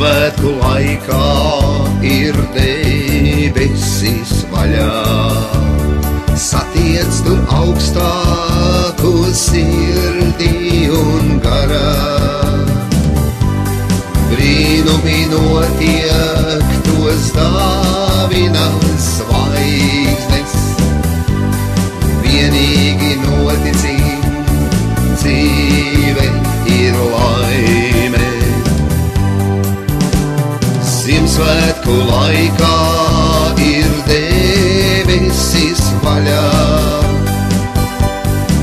Ziemassvētku laikā ir debesis vaļā, satiec tur augstāko sirdī un garā. Brīnumi notiek, tos dāvina zvaigznes, vienīgi noticīgi dzīve ir laime. Ziemassvētku laikā ir debesis vaļā,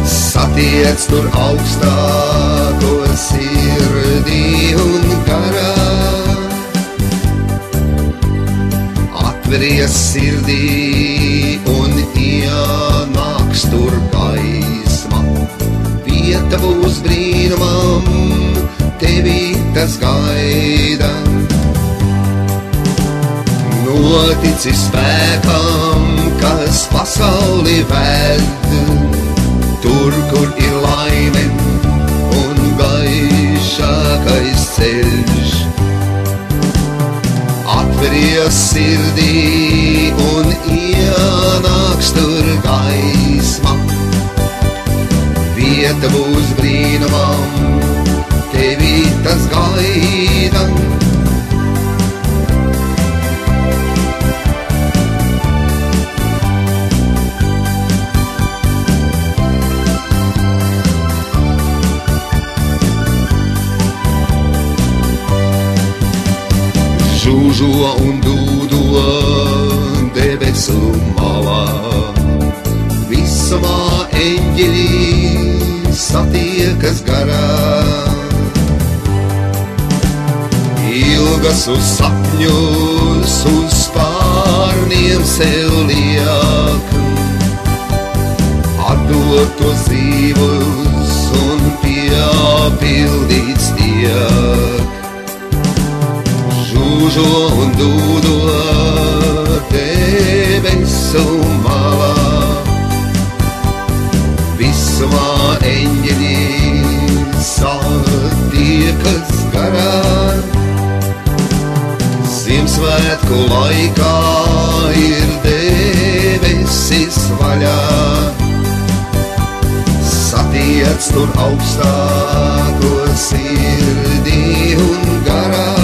satiec tur augstāko sirdī un garā. Atveries sirdī un ienāks tur gaisma, vieta būs brīnumam, tevi tas gaida. Noticis spēkam, kas pasauli ved, tur, kur ir laime un gaišākais ceļš. Atveries sirdī un ienāks tur gaisma, vieta būs brīnumam, tevi tas gaida. Žūžo un dūdo debesu malā, visumā eņģeļi satiekas garā. Ilgas uz sapņus, uz spārniem sev liek, atdot tos dzīvus un piepildīts tiek. Žūžo un dūdo debesu malā, visumā eņģeļi satiekas garā. Ziemassvētku laikā ir debesis vaļā, satiec tur augstāko sirdī un garā.